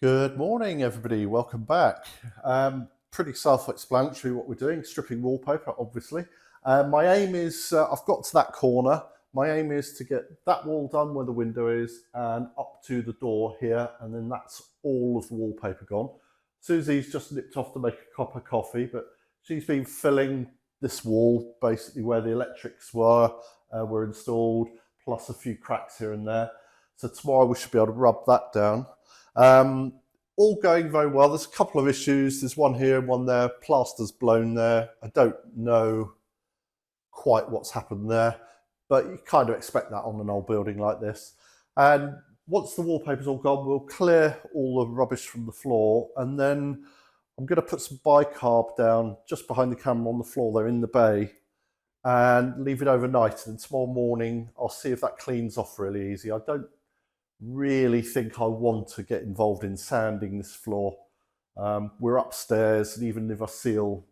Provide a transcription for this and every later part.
Good morning, everybody. Welcome back. Pretty self-explanatory what we're doing, stripping wallpaper, obviously. My aim is, I've got to that corner. My aim is to get that wall done where the window is and up to the door here, and then that's all of the wallpaper gone. Susie's just nipped off to make a cup of coffee, but she's been filling this wall, basically where the electrics were installed, plus a few cracks here and there. So tomorrow we should be able to rub that down. All going very well. There's a couple of issues. There's one here and one there. Plaster's blown there. I don't know quite what's happened there, but you kind of expect that on an old building like this. And once the wallpaper's all gone, we'll clear all the rubbish from the floor, and then I'm going to put some bicarb down just behind the camera on the floor there in the bay and leave it overnight. And tomorrow morning, I'll see if that cleans off really easy. I don't really think I want to get involved in sanding this floor. We're upstairs, and even if I seal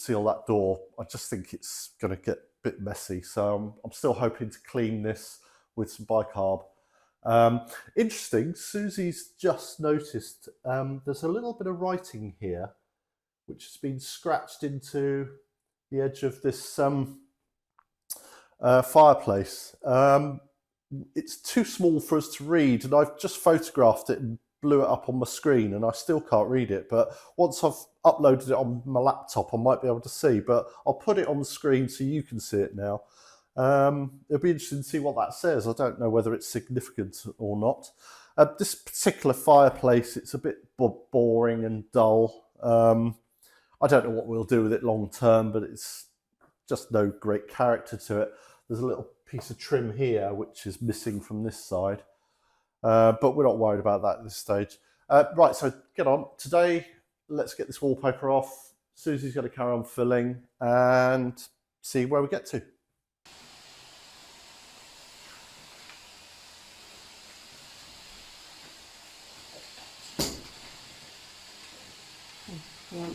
that door, I just think it's going to get a bit messy. So I'm still hoping to clean this with some bicarb. Interesting, Susie's just noticed there's a little bit of writing here which has been scratched into the edge of this fireplace. It's too small for us to read, and I've just photographed it and blew it up on my screen, and I still can't read it. But once I've uploaded it on my laptop, I might be able to see. But I'll put it on the screen so you can see it now. It'll be interesting to see what that says. I don't know whether it's significant or not. This particular fireplace, it's a bit boring and dull. I don't know what we'll do with it long term, but it's just no great character to it. There's a little piece of trim here which is missing from this side, but we're not worried about that at this stage. Right, so get on. Today, let's get this wallpaper off. Susie's going to carry on filling and see where we get to. Yeah.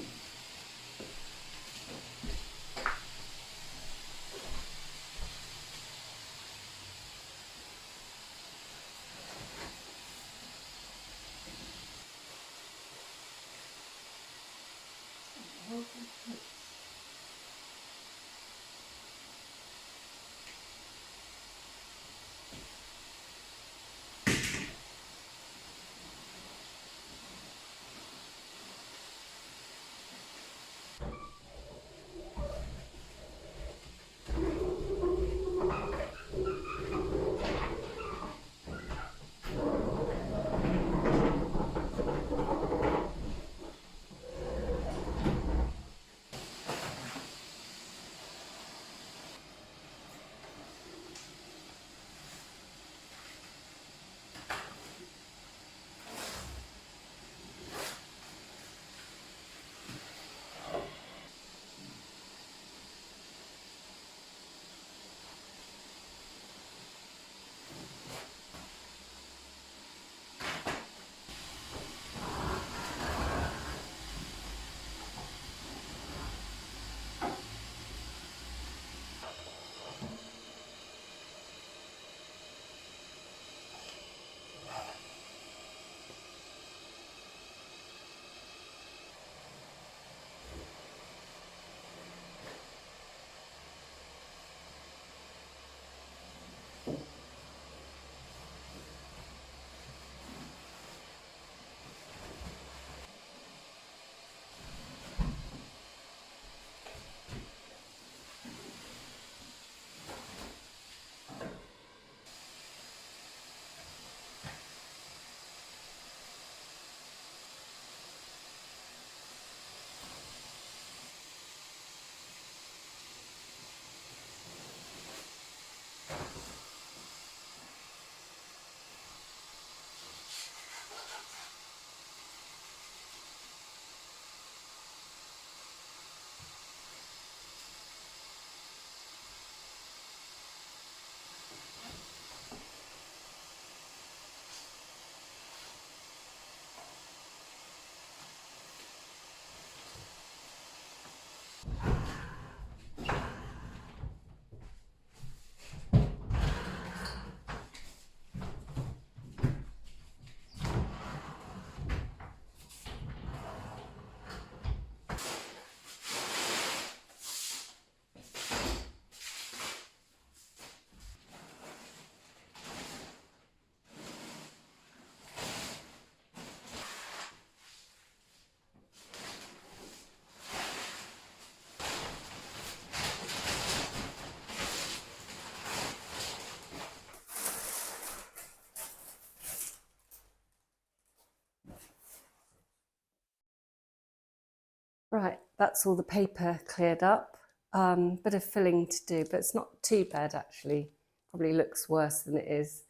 Right, that's all the paper cleared up. Bit of filling to do, but it's not too bad actually. Probably looks worse than it is.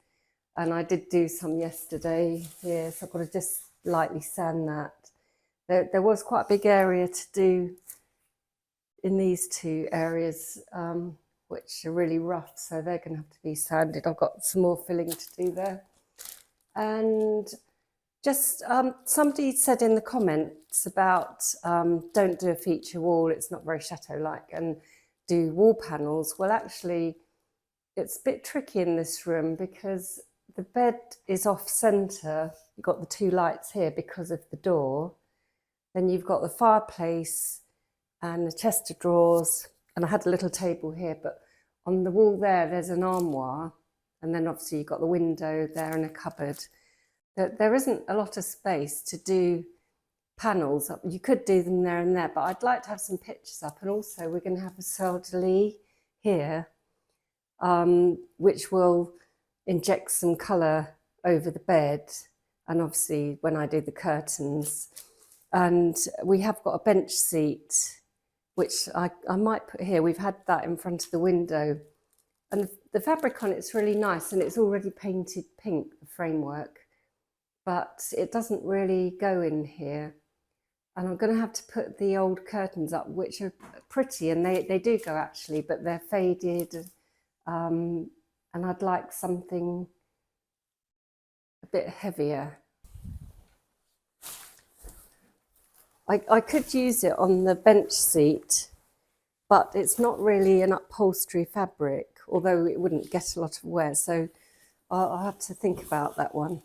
And I did do some yesterday here, so I've got to just lightly sand that. There was quite a big area to do in these two areas, which are really rough, so they're going to have to be sanded. I've got some more filling to do there. And just somebody said in the comments about don't do a feature wall, it's not very chateau-like, and do wall panels. Well, actually, it's a bit tricky in this room because the bed is off centre. You've got the two lights here because of the door. Then you've got the fireplace and the chest of drawers, and I had a little table here, but on the wall there's an armoire, and then obviously you've got the window there and a cupboard. There isn't a lot of space to do panels. You could do them there and there, but I'd like to have some pictures up, and also we're going to have a Citadelle here, which will inject some colour over the bed, and obviously when I do the curtains. And we have got a bench seat, which I might put here. We've had that in front of the window, and the fabric on it's really nice, and it's already painted pink, the framework, but it doesn't really go in here. And I'm going to have to put the old curtains up, which are pretty, and they do go actually, but they're faded, and I'd like something a bit heavier. I could use it on the bench seat, but it's not really an upholstery fabric, although it wouldn't get a lot of wear, so I'll have to think about that one.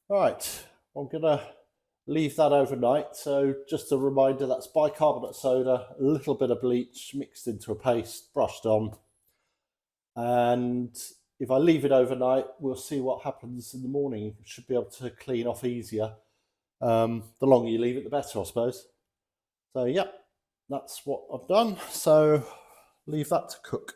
Right, I'm gonna leave that overnight. So just a reminder, that's bicarbonate soda, a little bit of bleach mixed into a paste, brushed on. And if I leave it overnight, we'll see what happens in the morning. Should be able to clean off easier. The longer you leave it, the better, I suppose. So yeah, that's what I've done. So leave that to cook.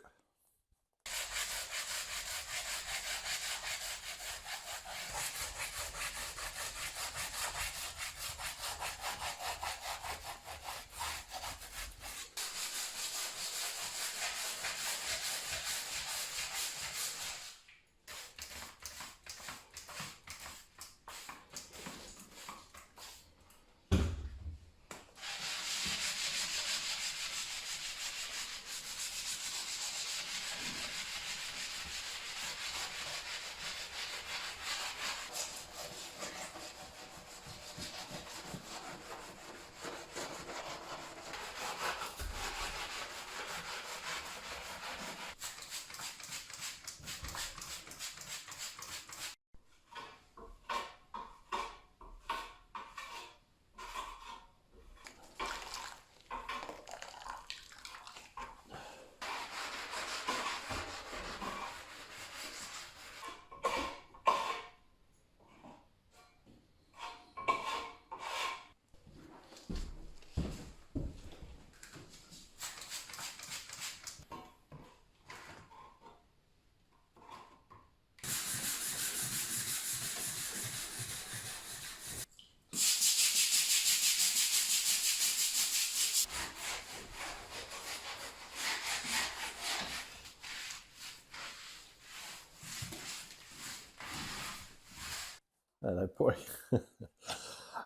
Hello, boy.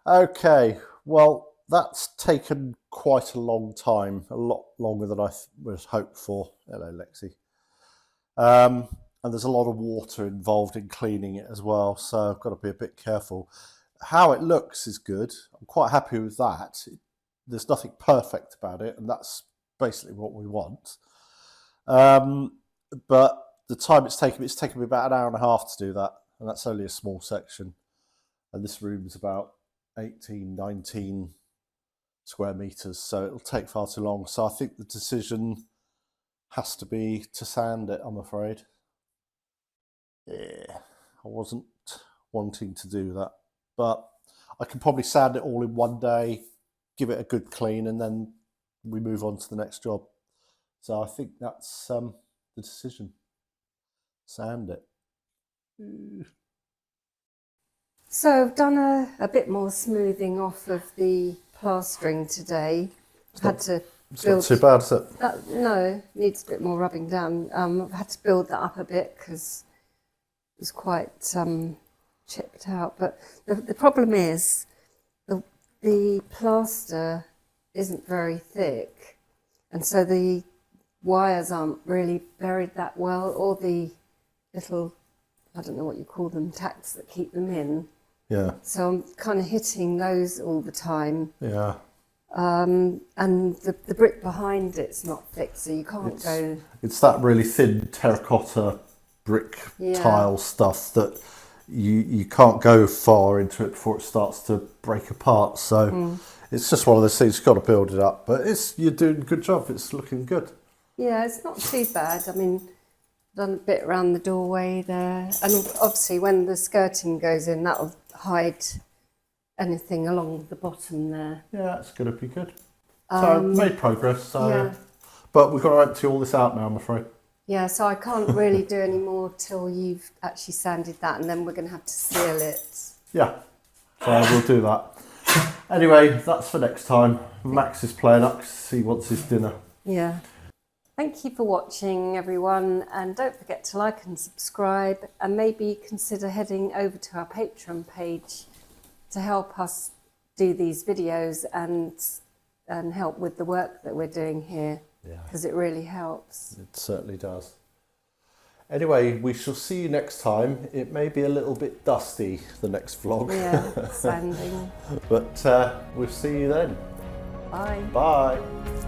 Okay, well, that's taken quite a long time, a lot longer than I was hoped for. Hello, Lexi. And there's a lot of water involved in cleaning it as well, so I've got to be a bit careful. How it looks is good. I'm quite happy with that. There's nothing perfect about it, and that's basically what we want. But the time it's taken me about an hour and a half to do that, and that's only a small section. And this room's about 18, 19 square meters, so it'll take far too long. So I think the decision has to be to sand it, I'm afraid. Yeah, I wasn't wanting to do that, but I can probably sand it all in one day, give it a good clean, and then we move on to the next job. So I think that's the decision. Sand it. So I've done a bit more smoothing off of the plastering today. It's not too bad, is it? No, needs a bit more rubbing down. I've had to build that up a bit because it was quite chipped out. But the problem is the plaster isn't very thick, and so the wires aren't really buried that well, or the little, I don't know what you call them, tacks that keep them in. Yeah. So I'm kind of hitting those all the time. Yeah. And the brick behind it's not thick, so you can't go. It's that really thin terracotta brick tile stuff that you can't go far into it before it starts to break apart. So it's just one of those things, you've got to build it up. But you're doing a good job. It's looking good. Yeah, it's not too bad. I mean, done a bit around the doorway there, and obviously when the skirting goes in, that'll hide anything along the bottom there. Yeah, it's going to be good. So made progress. So, yeah. But we've got to empty all this out now, I'm afraid. Yeah, so I can't really do any more till you've actually sanded that, and then we're going to have to seal it. Yeah, so we'll do that. Anyway, that's for next time. Max is playing up because he wants his dinner. Yeah. Thank you for watching, everyone, and don't forget to like and subscribe, and maybe consider heading over to our Patreon page to help us do these videos and help with the work that we're doing here, because it really helps. It certainly does. Anyway, we shall see you next time. It may be a little bit dusty, the next vlog. Yeah, sanding. But we'll see you then. Bye. Bye.